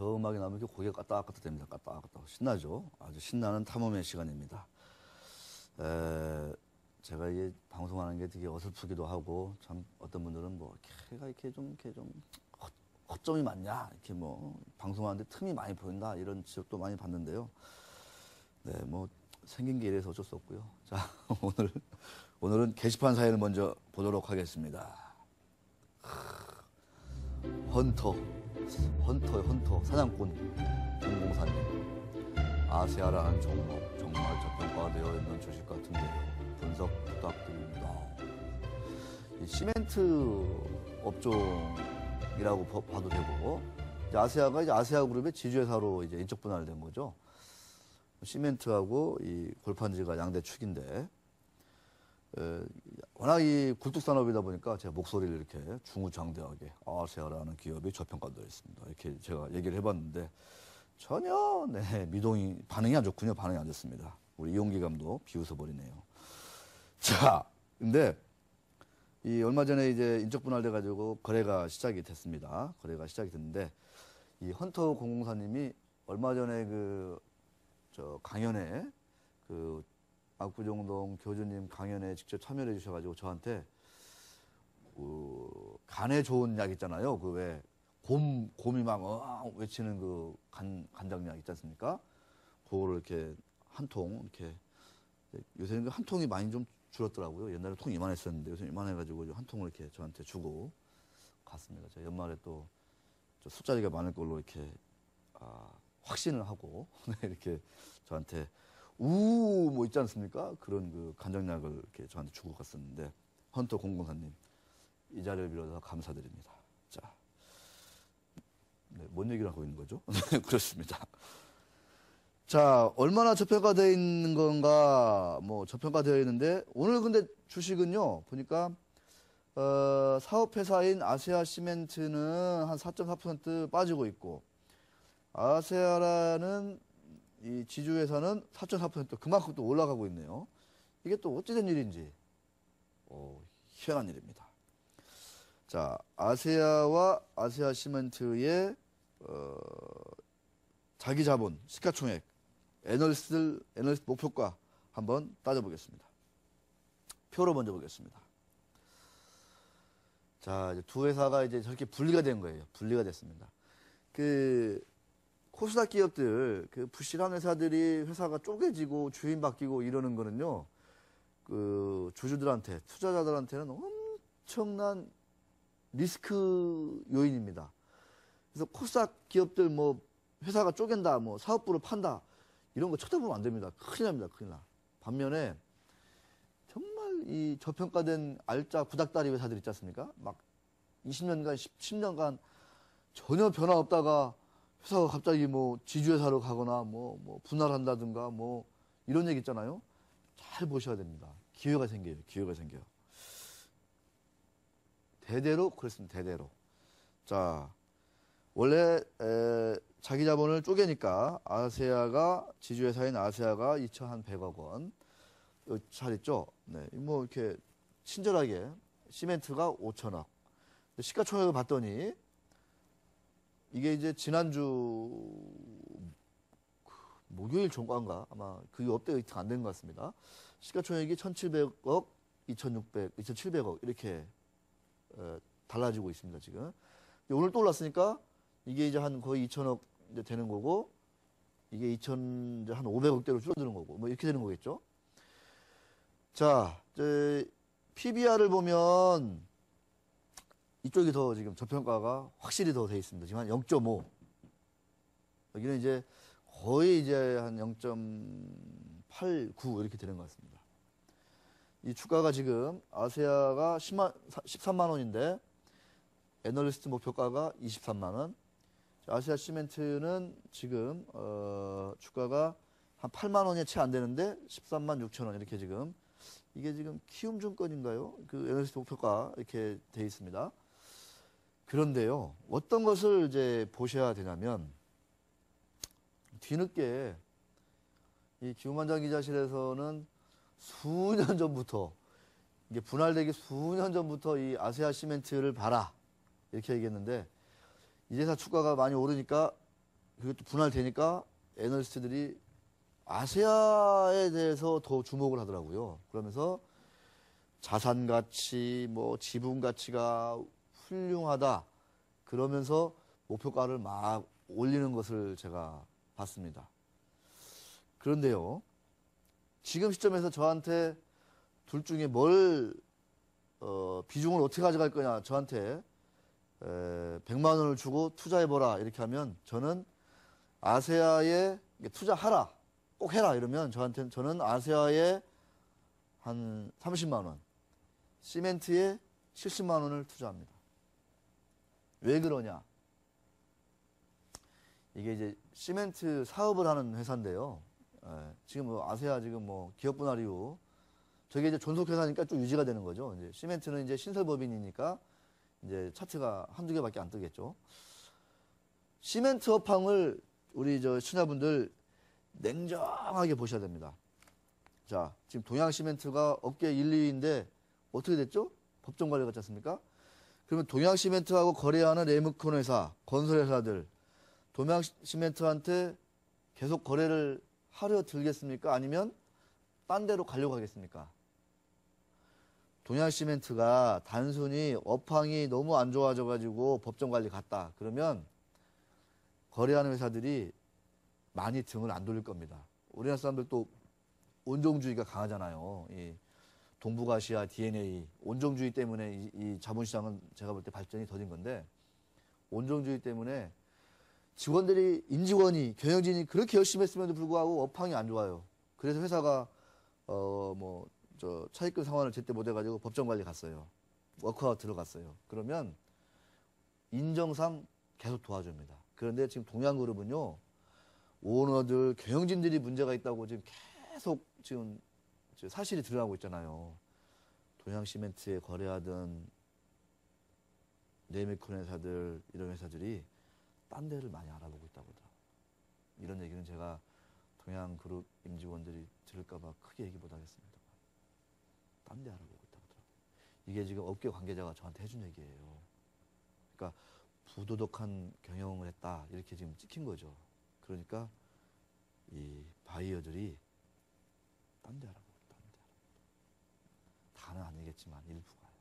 저 음악이 나오면 이렇게 고개가 까딱까딱 됩니다. 까딱까딱. 신나죠? 아주 신나는 탐험의 시간입니다. 제가 이게 방송하는 게 되게 어설프기도 하고, 참, 어떤 분들은 뭐, 걔가 이렇게 좀 허점이 많냐? 이렇게 뭐, 방송하는데 틈이 많이 보인다? 이런 지적도 많이 받는데요. 네, 뭐, 생긴 게 이래서 어쩔 수 없고요. 자, 오늘은 게시판 사연을 먼저 보도록 하겠습니다. 헌터, 사냥꾼, 공공사님. 아세아라는 종목, 정말 저평가되어 있는 주식 같은데요. 분석 부탁드립니다. 이 시멘트 업종이라고 봐도 되고, 이제 아세아가 이제 아세아 그룹의 지주회사로 이제 인적 분할된 거죠. 시멘트하고 이 골판지가 양대 축인데, 워낙 이 굴뚝산업이다 보니까 제가 목소리를 이렇게 중후장대하게 아세아라는 기업이 저평가되어 있습니다. 이렇게 제가 얘기를 해봤는데 전혀 반응이 안 좋군요. 반응이 안 좋습니다. 우리 이용기 감도 비웃어버리네요. 자, 근데 이 얼마 전에 이제 인적 분할돼가지고 거래가 시작이 됐습니다. 거래가 시작이 됐는데 이 헌터 공공사님이 얼마 전에 저 강연에 압구정동 교주님 강연에 직접 참여해 주셔가지고 저한테 간에 좋은 약 있잖아요. 왜 곰이 막 외치는 간장약 있지 않습니까? 그거를 이렇게 한 통 이렇게 요새는 한 통이 많이 좀 줄었더라고요. 옛날에 통이 이만했었는데 요새 이만해가지고 한 통을 이렇게 저한테 주고 갔습니다. 제가 연말에 또 술자리가 많을 걸로 이렇게 확신을 하고 이렇게 저한테 뭐 있지 않습니까? 그런 간장약을 이렇게 저한테 주고 갔었는데 헌터 공공사님 이 자리를 빌어서 감사드립니다. 자, 네, 뭔 얘기를 하고 있는 거죠? 그렇습니다. 자, 얼마나 저평가되어 있는 건가, 저평가되어 있는데, 오늘 근데 주식은요, 보니까, 사업회사인 아세아 시멘트는 한 4.4% 빠지고 있고, 아세아라는 이 지주회사는 4.4% 그만큼 또 올라가고 있네요. 이게 또 어찌된 일인지, 희한한 일입니다. 자, 아세아와 아세아 시멘트의, 자기 자본, 시가총액, 애널리스트 목표가 한번 따져보겠습니다. 표로 먼저 보겠습니다. 자, 이제 두 회사가 이제 저렇게 분리가 된 거예요. 분리가 됐습니다. 코스닥 기업들, 부실한 회사들이 회사가 쪼개지고 주인 바뀌고 이러는 거는요, 주주들한테, 투자자들한테는 엄청난 리스크 요인입니다. 그래서 코스닥 기업들 회사가 쪼갠다, 사업부를 판다, 이런 거 쳐다보면 안 됩니다. 큰일 납니다, 큰일 나. 반면에, 정말 이 저평가된 알짜 구닥다리 회사들 있지 않습니까? 막 20년간, 10년간 전혀 변화 없다가 회사가 갑자기 지주회사로 가거나 분할한다든가 이런 얘기 있잖아요. 잘 보셔야 됩니다. 기회가 생겨요, 기회가 생겨요. 대대로 그랬습니다, 대대로. 자, 원래 자기 자본을 쪼개니까 아세아가 지주회사인 아세아가 2,100억 원 잘 있죠? 네, 이렇게 친절하게 시멘트가 5천억. 시가총액을 봤더니 이게 이제 지난주 목요일 종가인가 아마 그게 업데이트 안 된 것 같습니다. 시가총액이 1,700억, 2,600, 2,700억 이렇게 달라지고 있습니다 지금. 오늘 또 올랐으니까 이게 이제 한 거의 2천억 이제 되는 거고, 이게 한 500억대로 줄어드는 거고, 이렇게 되는 거겠죠. 자, PBR을 보면 이쪽이 더 지금 저평가가 확실히 더 돼 있습니다. 지금 한 0.5. 여기는 이제 거의 이제 한 0.89 이렇게 되는 것 같습니다. 이 주가가 지금 아세아가 13만 원인데, 애널리스트 목표가가 23만 원. 아시아 시멘트는 지금 주가가 한 8만 원이 채 안 되는데 13만 6천 원 이렇게 지금 이게 지금 키움증권인가요? 애널리스트 목표가 이렇게 돼 있습니다. 그런데요, 어떤 것을 이제 보셔야 되냐면 뒤늦게 이 기후만장 기자실에서는 수년 전부터 이게 분할되기 수년 전부터 이 아세아 시멘트를 봐라 이렇게 얘기했는데 이제서 주가가 많이 오르니까 그리고 또 분할되니까 애널리스트들이 아세아에 대해서 더 주목을 하더라고요. 그러면서 자산 가치, 뭐 지분 가치가 훌륭하다. 그러면서 목표가를 막 올리는 것을 제가 봤습니다. 그런데요, 지금 시점에서 저한테 둘 중에 비중을 어떻게 가져갈 거냐, 저한테 100만 원을 주고 투자해보라 이렇게 하면 저는 아세아에 투자하라, 꼭 해라 이러면 저는 아세아에 한 30만 원, 시멘트에 70만 원을 투자합니다. 왜 그러냐? 이게 이제 시멘트 사업을 하는 회사인데요. 지금 뭐 아세아 지금 뭐 기업 분할 이후 저게 이제 존속회사니까 쭉 유지가 되는 거죠. 이제 시멘트는 이제 신설법인이니까 이제 차트가 한두 개밖에 안 뜨겠죠. 시멘트 업황을 우리 저 시청자분들 냉정하게 보셔야 됩니다. 자, 지금 동양시멘트가 업계 1, 2위인데 어떻게 됐죠? 법정 관리가 갔지 않습니까? 그러면 동양시멘트하고 거래하는 레무콘 회사, 건설회사들 동양시멘트한테 계속 거래를 하려 들겠습니까? 아니면 딴 데로 가려고 하겠습니까? 동양시멘트가 단순히 업황이 너무 안 좋아져가지고 법정 관리 갔다. 그러면 거래하는 회사들이 많이 등을 안 돌릴 겁니다. 우리나라 사람들 또 온종주의가 강하잖아요. 이 동북아시아 DNA, 온종주의 때문에 이 자본시장은 제가 볼 때 발전이 더딘 건데, 온종주의 때문에 직원들이, 임직원이, 경영진이 그렇게 열심히 했음에도 불구하고 업황이 안 좋아요. 그래서 회사가, 차입금 상환을 제때 못 해가지고 법정 관리 갔어요. 워크아웃 들어갔어요. 그러면 인정상 계속 도와줍니다. 그런데 지금 동양그룹은요, 오너들, 경영진들이 문제가 있다고 지금 계속 지금 사실이 드러나고 있잖아요. 동양시멘트에 거래하던 네미콘 회사들, 이런 회사들이 딴 데를 많이 알아보고 있다고 하더라고요. 이런 얘기는 제가 동양그룹 임직원들이 들을까봐 크게 얘기 못 하겠습니다. 딴 데 알아보고 있다고 하더라고요. 이게 지금 업계 관계자가 저한테 해준 얘기예요. 그러니까 부도덕한 경영을 했다, 이렇게 지금 찍힌 거죠. 그러니까 이 바이어들이 딴 데 알아보고 있다, 딴 데 알아보고 있다. 다는 아니겠지만 일부가요.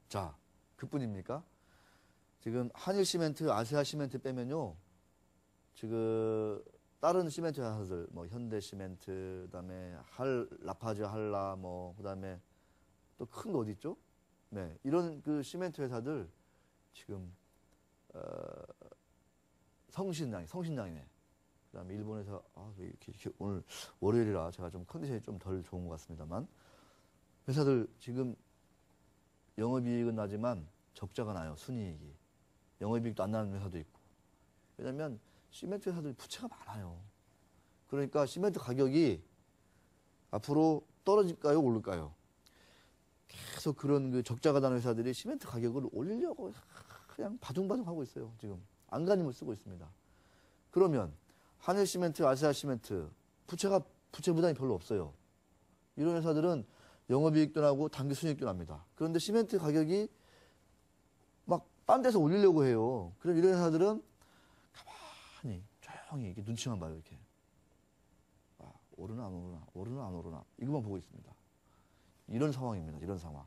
자, 그뿐입니까? 지금 한일시멘트, 아세아시멘트 빼면요, 지금 다른 시멘트 회사들, 뭐 현대시멘트, 그다음에 라파즈 한라, 뭐 그다음에 또 큰 거 어디 있죠? 네, 이런 그 시멘트 회사들 지금 성신양이네. 그다음에 일본에서 이렇게 오늘 월요일이라 제가 좀 컨디션이 좀 덜 좋은 것 같습니다만, 회사들 지금 영업이익은 나지만 적자가 나요. 순이익이. 영업이익도 안 나는 회사도 있고. 왜냐하면 시멘트 회사들이 부채가 많아요. 그러니까 시멘트 가격이 앞으로 떨어질까요, 오를까요? 계속 그런 그 적자가 나는 회사들이 시멘트 가격을 올리려고 그냥 바둥바둥 하고 있어요. 지금 안간힘을 쓰고 있습니다. 그러면 한일시멘트, 아세아시멘트 부채 부담이 별로 없어요. 이런 회사들은 영업이익도 나고 단기 순이익도 납니다. 그런데 시멘트 가격이 막 딴 데서 올리려고 해요. 그럼 이런 회사들은 가만히 조용히 이렇게 눈치만 봐요. 이렇게 오르나 안 오르나, 오르나 안 오르나, 이것만 보고 있습니다. 이런 상황입니다. 이런 상황.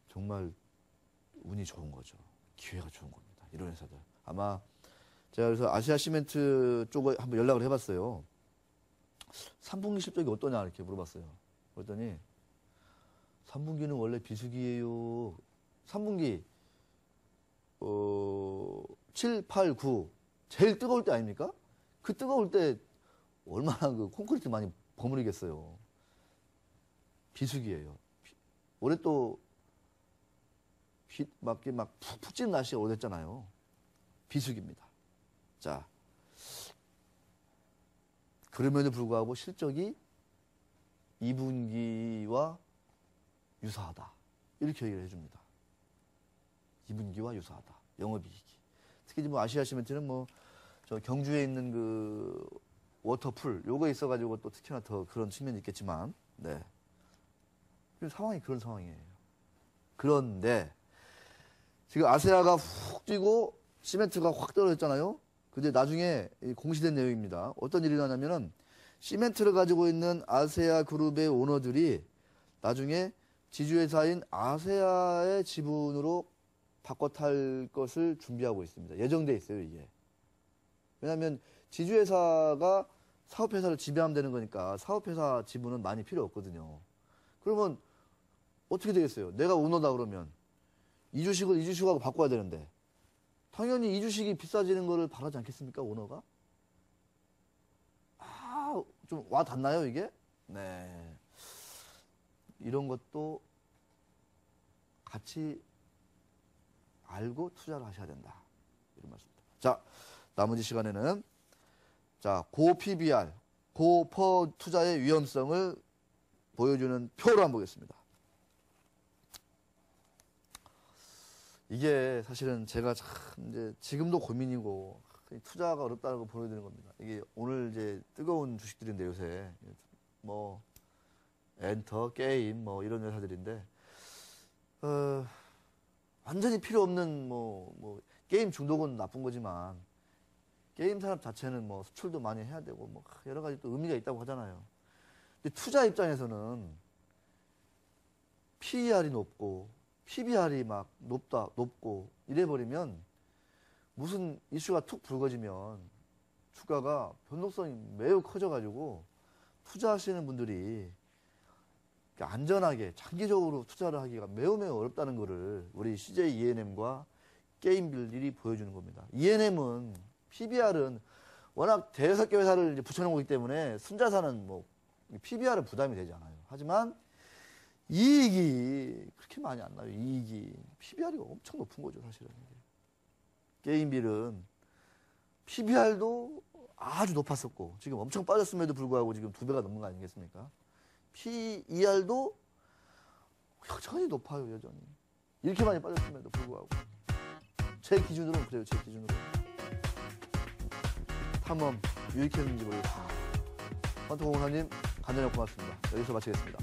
정말 운이 좋은 거죠. 기회가 좋은 겁니다. 이런 회사들. 아마 제가 그래서 아시아시멘트 쪽에 한번 연락을 해봤어요. 3분기 실적이 어떠냐 이렇게 물어봤어요. 그랬더니 3분기는 원래 비수기예요. 3분기 7, 8, 9 제일 뜨거울 때 아닙니까? 그 뜨거울 때 얼마나 그 콘크리트 많이 버무리겠어요. 비수기예요. 올해 또 막 푹푹 찌는 날씨가 오래됐잖아요. 비수기입니다. 자, 그럼에도 불구하고 실적이 2분기와 유사하다. 이렇게 얘기를 해줍니다. 2분기와 유사하다. 영업이익이. 특히 뭐 아시아시멘트는 뭐 저 경주에 있는 그 워터풀 요거 있어가지고 또 특히나 더 그런 측면이 있겠지만, 네. 상황이 그런 상황이에요. 그런데 지금 아세아가 훅 뛰고 시멘트가 확 떨어졌잖아요. 근데 나중에 공시된 내용입니다. 어떤 일이 나냐면은 시멘트를 가지고 있는 아세아 그룹의 오너들이 나중에 지주회사인 아세아의 지분으로 바꿔 탈 것을 준비하고 있습니다. 예정돼 있어요, 이게. 왜냐하면 지주회사가 사업회사를 지배하면 되는 거니까 사업회사 지분은 많이 필요 없거든요. 그러면 어떻게 되겠어요? 내가 오너다 그러면 이주식을 이주식하고 바꿔야 되는데 당연히 이주식이 비싸지는 거를 바라지 않겠습니까, 오너가? 좀 와 닿나요, 이게? 네. 이런 것도 같이 알고 투자를 하셔야 된다. 이런 말씀입니다. 자, 나머지 시간에는 자, 고 PBR, 고퍼 투자의 위험성을 보여주는 표로 한번 보겠습니다. 이게 사실은 제가 참 이제 지금도 고민이고 투자가 어렵다는 걸 보여드리는 겁니다. 이게 오늘 이제 뜨거운 주식들인데 요새 뭐 엔터, 게임 뭐 이런 회사들인데 완전히 필요 없는 뭐 게임 중독은 나쁜 거지만 게임 산업 자체는 뭐 수출도 많이 해야 되고 뭐 여러 가지 또 의미가 있다고 하잖아요. 근데 투자 입장에서는 PER이 높고 PBR이 막 높고 이래버리면 무슨 이슈가 툭 불거지면 주가가 변동성이 매우 커져가지고 투자하시는 분들이 안전하게 장기적으로 투자를 하기가 매우 어렵다는 거를 우리 CJ ENM과 게임빌들이 보여주는 겁니다. ENM은 PBR은 워낙 대여섯 개 회사를 이제 붙여놓은 거기 때문에 순자산은 뭐 PBR은 부담이 되지 않아요. 하지만 이익이 그렇게 많이 안 나요. 이익이 PBR이 엄청 높은 거죠, 사실은. 게임빌은 PBR도 아주 높았었고 지금 엄청 빠졌음에도 불구하고 지금 2배가 넘는 거 아니겠습니까? PER도 여전히 높아요, 여전히. 이렇게 많이 빠졌음에도 불구하고. 제 기준으로는 그래요, 제 기준으로. 탐험 유익했는지 모르겠습니다. 헌터공사님 간절히 고맙습니다. 여기서 마치겠습니다.